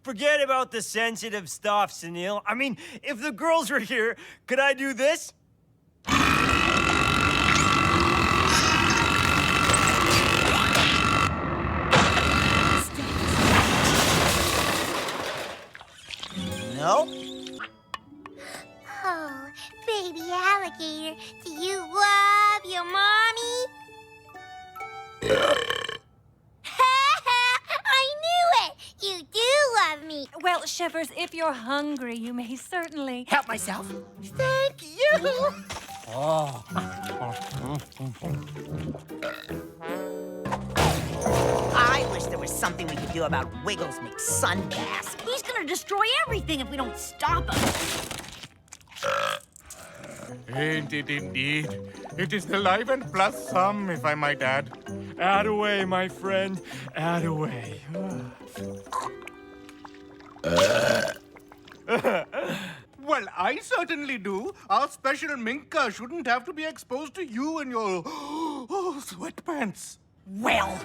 Forget about the sensitive stuff, Sunil. I mean, if the girls were here, could I do this? No? Oh, baby alligator, do you love your mommy? I knew it! You do love me. Well, Shivers, if you're hungry, you may certainly... Help myself. Thank you. Oh. I wish there was something we could do about Wiggles McSunbass. He's gonna destroy everything if we don't stop him. Ain't it indeed? It is the life and plus some, if I might add. Add away, my friend. Add away. Well, I certainly do. Our special Minka shouldn't have to be exposed to you and your sweatpants. Well,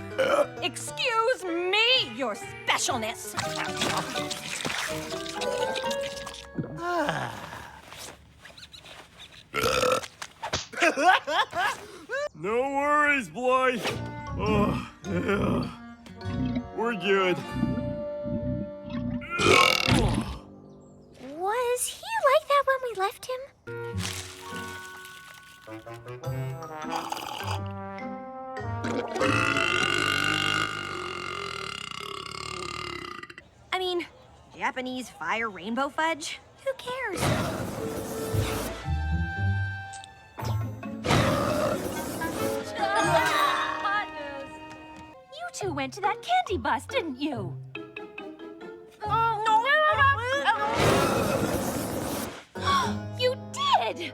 excuse me, your specialness. No worries, Blythe. Oh, yeah. We're good. Was he like that when we left him? I mean, Japanese fire rainbow fudge? Who cares? Hot news. You two went to that candy bus, didn't you? Oh, no! You did!